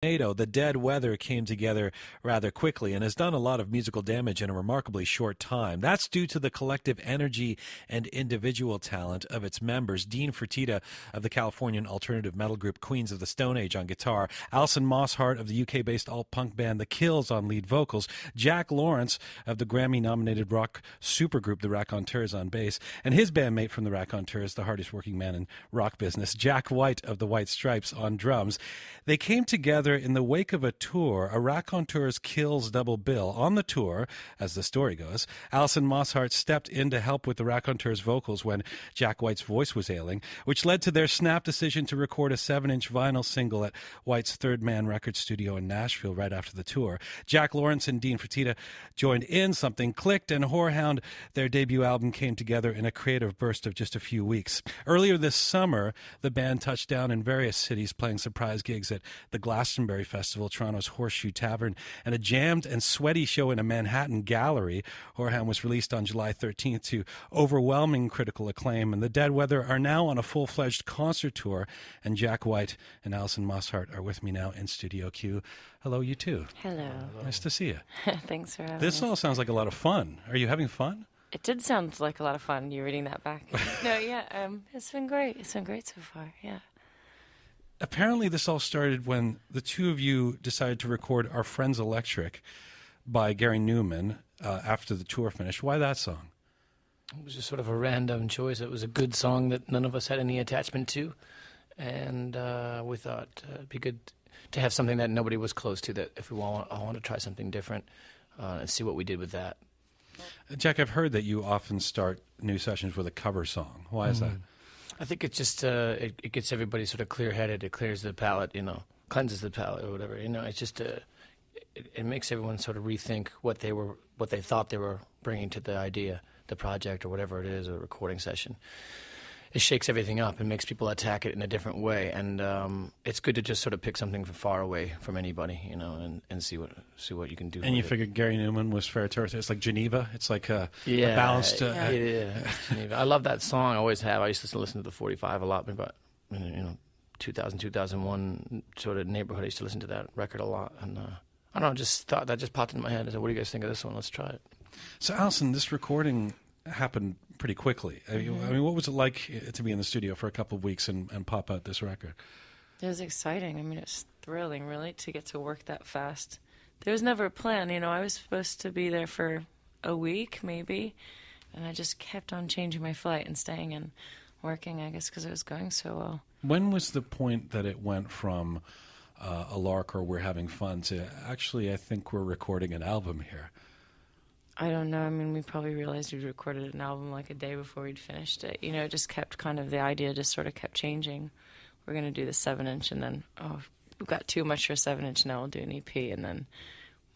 tornado, the dead weather came together rather quickly and has done a lot of musical damage in a remarkably short time. That's due to the collective energy and individual talent of its members. Dean Fertitta of the Californian alternative metal group Queens of the Stone Age on guitar, Alison Mosshart of the UK-based alt-punk band The Kills on lead vocals, Jack Lawrence of the Grammy-nominated rock supergroup The Raconteurs on bass, and his bandmate from The Raconteurs, the hardest working man in rock business, Jack White of the White Stripes on drums. They came together in the wake of a tour, a Raconteurs Kills double bill. On the tour, as the story goes, Alison Mosshart stepped in to help with the Raconteurs vocals when Jack White's voice was ailing, which led to their snap decision to record a 7-inch vinyl single at White's Third Man record studio in Nashville right after the tour. Jack Lawrence and Dean Fertitta joined in, something clicked, and Whorehound, their debut album, came together in a creative burst of just a few weeks. Earlier this summer, the band touched down in various cities, playing surprise gigs at the Glastonbury Festival, Toronto's Horseshoe Tavern, and a jammed and sweaty show in a Manhattan gallery. Whorehound was released on July 13th to overwhelming critical acclaim, and the Dead Weather are now on a full-fledged concert tour, and Jack White and Alison Mosshart are with me now in Studio Q. Hello, you two. Hello. Nice to see you. Thanks for having This me. all sounds like a lot of fun. Are you having fun? It did sound like a lot of fun, you reading that back. No, yeah, it's been great. It's been great so far, yeah. Apparently this all started when the two of you decided to record Our Friends Electric by Gary Newman after the tour finished. Why that song? It was just sort of a random choice. It was a good song that none of us had any attachment to, and we thought it'd be good to have something that nobody was close to, that if we want to try something different and see what we did with that. Jack, I've heard that you often start new sessions with a cover song. Why is that? I think it's just it gets everybody sort of clear-headed. It clears the palate, cleanses the palate or whatever. It's just it makes everyone sort of rethink what they thought they were bringing to the idea, the project, or whatever it is, a recording session. It shakes everything up and makes people attack it in a different way, and it's good to just sort of pick something from far away from anybody, and see what you can do. And you with figured Gary Newman was fair territory. It's like Geneva. It's like a balanced. Geneva. I love that song. I always have. I used to listen to the 45 a lot, but 2000, 2001 sort of neighborhood. I used to listen to that record a lot, and I don't know. Just thought that just popped into my head. I said, "What do you guys think of this one? Let's try it." So, Alison, this recording happened pretty quickly. I mean, what was it like to be in the studio for a couple of weeks and pop out this record? It was exciting. I mean, it's thrilling, really, to get to work that fast. There was never a plan, I was supposed to be there for a week, maybe, and I just kept on changing my flight and staying and working, I guess, because it was going so well. When was the point that it went from a lark or we're having fun to actually, I think we're recording an album here? I don't know. I mean, we probably realized we'd recorded an album like a day before we'd finished it. It just kept the idea just sort of kept changing. We're going to do the 7-inch, and then, we've got too much for a 7-inch, now we'll do an EP, and then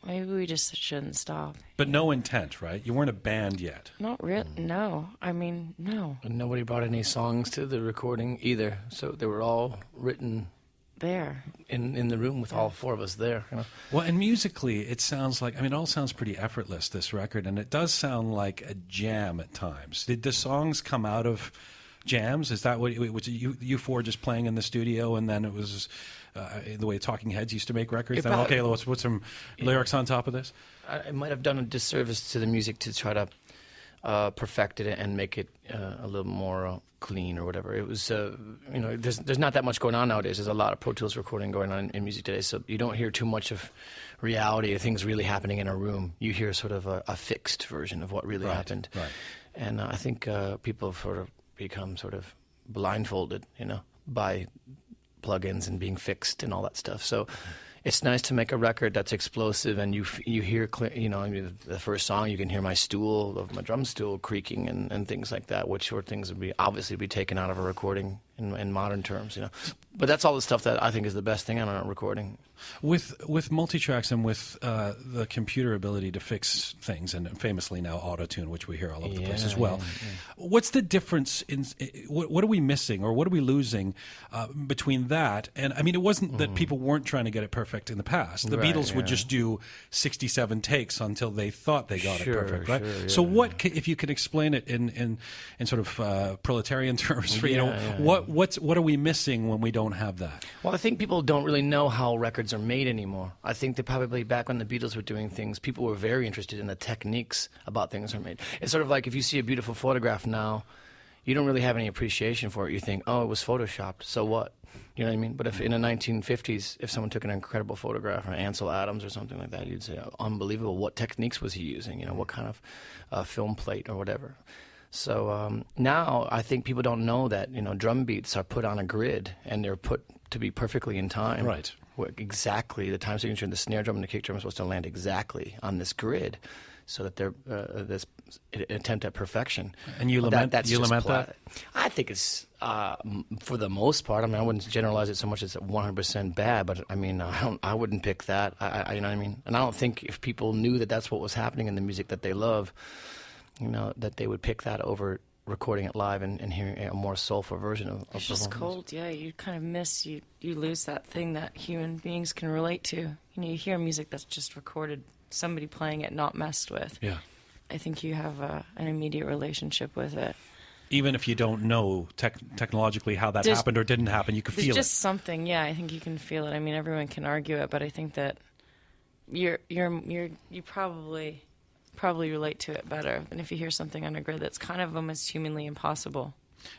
maybe we just shouldn't stop. But no intent, right? You weren't a band yet. Not really, no. I mean, no. And nobody brought any songs to the recording either, so they were all written there in the room with all four of us there. Well, and musically, it sounds like, it all sounds pretty effortless, this record, and it does sound like a jam at times. Did the songs come out of jams? Is that what was you four just playing in the studio, and then it was the way Talking Heads used to make records? Then, okay, let's put some lyrics on top of this? I might have done a disservice to the music to try to perfect it and make it a little more clean or whatever. It was, there's not that much going on nowadays. There's a lot of Pro Tools recording going on in music today, so you don't hear too much of reality or things really happening in a room. You hear sort of a fixed version of what really happened. Right. And I think people have sort of become sort of blindfolded, by plugins and being fixed and all that stuff. So it's nice to make a record that's explosive, and you hear clear, the first song, you can hear my drum stool creaking and things like that, which sort of things would obviously be taken out of a recording in modern terms, But that's all the stuff that I think is the best thing on a recording. With multitracks and with the computer ability to fix things, and famously now auto-tune, which we hear all over the place as well. Yeah. What's the difference in what are we missing or what are we losing between that? And it wasn't that people weren't trying to get it perfect in the past. The Beatles would just do 67 takes until they thought they got it perfect, right? Sure, so if you could explain it in sort of proletarian terms, for what are we missing when we don't don't have that? Well, I think people don't really know how records are made anymore. I think that probably back when the Beatles were doing things, people were very interested in the techniques about things are made. It's sort of like if you see a beautiful photograph now, you don't really have any appreciation for it. You think, oh, it was photoshopped, so what? You know what I mean? But if in the 1950s, if someone took an incredible photograph, or Ansel Adams or something like that, you'd say, oh, unbelievable. What techniques was he using? You know, what kind of film plate or whatever. So now I think people don't know that, you know, drum beats are put on a grid and they're put to be perfectly in time. Right. Exactly. The time signature and the snare drum and the kick drum are supposed to land exactly on this grid so that they're this attempt at perfection. And you lament that? I think it's, for the most part, I mean, I wouldn't generalize it so much as 100% bad, but I mean, I wouldn't pick that. You know what I mean? And I don't think if people knew that that's what was happening in the music that they love, you know, that they would pick that over recording it live and hearing a more soulful version of it's just cold, yeah. You kind of miss, you lose that thing that human beings can relate to. You know, you hear music that's just recorded, somebody playing it, not messed with. Yeah. I think you have an immediate relationship with it. Even if you don't know technologically how that happened or didn't happen, you can feel it. There's just something, yeah. I think you can feel it. I mean, everyone can argue it, but I think that you probably relate to it better than if you hear something on a grid that's kind of almost humanly impossible.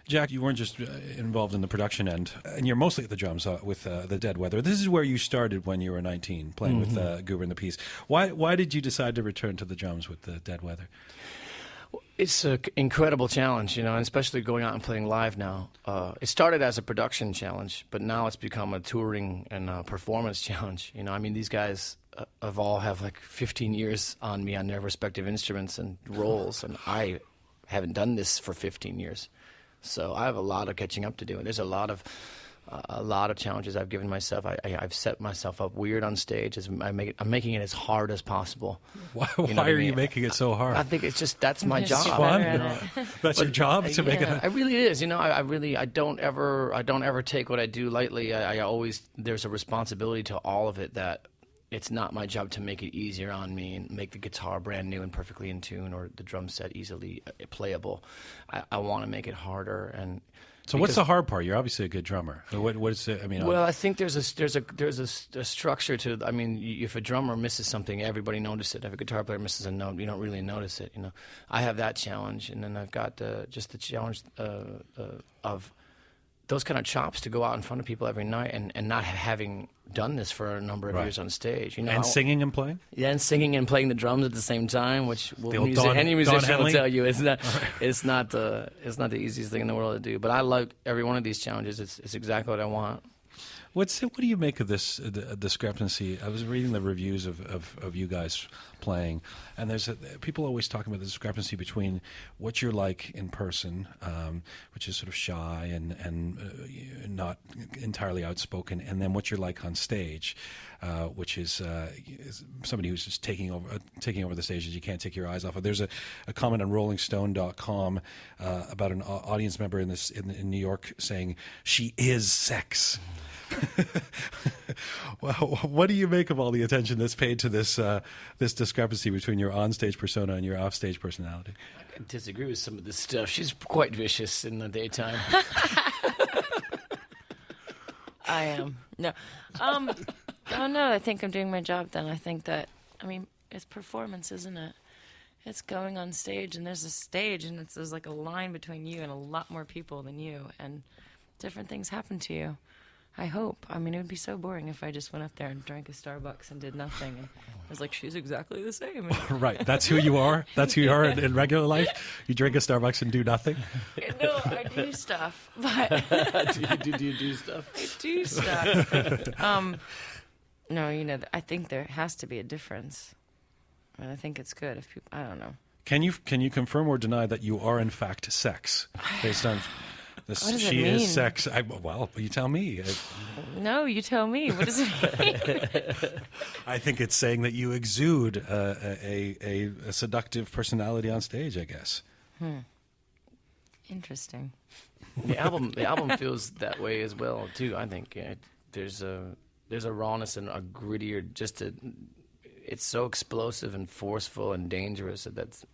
Jack, you weren't just involved in the production end, and you're mostly at the drums with the Dead Weather. This is where you started when you were 19, playing with Goober and the Peace. Why did you decide to return to the drums with the Dead Weather? It's an incredible challenge, you know, and especially going out and playing live now. It started as a production challenge, but now it's become a touring and performance challenge. You know, I mean, these guys have like 15 years on me on their respective instruments and roles, and I haven't done this for 15 years. So I have a lot of catching up to do, and there's a lot of challenges I've given myself. I've set myself up weird on stage. I'm making it as hard as possible. Why are you making it so hard? I think it's just that's my job. Fun. You know? That's your job to make it. It really is. You know, I don't ever take what I do lightly. I always there's a responsibility to all of it that. It's not my job to make it easier on me and make the guitar brand new and perfectly in tune or the drum set easily playable. I want to make it harder. And so, what's the hard part? You're obviously a good drummer. What is it? I mean, well, I think there's a structure to. I mean, if a drummer misses something, everybody notices it. If a guitar player misses a note, you don't really notice it. You know, I have that challenge, and then I've got just the challenge of those kind of chops to go out in front of people every night and not having done this for a number of years on stage. You know, and singing and playing? Yeah, and singing and playing the drums at the same time, which any musician will tell you it's not the easiest thing in the world to do. But I like every one of these challenges. It's exactly what I want. What do you make of this discrepancy? I was reading the reviews of you guys playing, and people always talking about the discrepancy between what you're like in person, which is sort of shy and not entirely outspoken, and then what you're like on stage, which is somebody who's just taking over the stage that you can't take your eyes off of. There's a comment on RollingStone.com about an audience member in New York saying she is sex. Well, what do you make of all the attention that's paid to this discrepancy between your onstage persona and your offstage personality? I can disagree with some of this stuff. She's quite vicious in the daytime. I am. No. Oh, no, I think I'm doing my job then. I think that, I mean, it's performance, isn't it? It's going on stage, and there's a stage, and there's like a line between you and a lot more people than you, and different things happen to you. I hope. I mean, it would be so boring if I just went up there and drank a Starbucks and did nothing. And I was like, she's exactly the same. Right. That's who you are? That's who you are in regular life? You drink a Starbucks and do nothing? No, I do stuff. But do you do stuff? I do stuff. No, you know, I think there has to be a difference. And I think it's good if people, I don't know. Can you confirm or deny that you are, in fact, sex? Based on... What does she it mean? Is sex. Well, you tell me. No, you tell me. What does it mean? I think it's saying that you exude a seductive personality on stage, I guess. Interesting. The album feels that way as well too. I think there's a rawness and a grittier. It's so explosive and forceful and dangerous that's.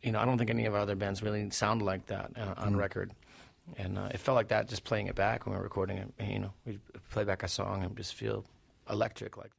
You know, I don't think any of our other bands really sound like that on record. And it felt like that just playing it back when we were recording it. And, we'd play back a song and just feel electric like that.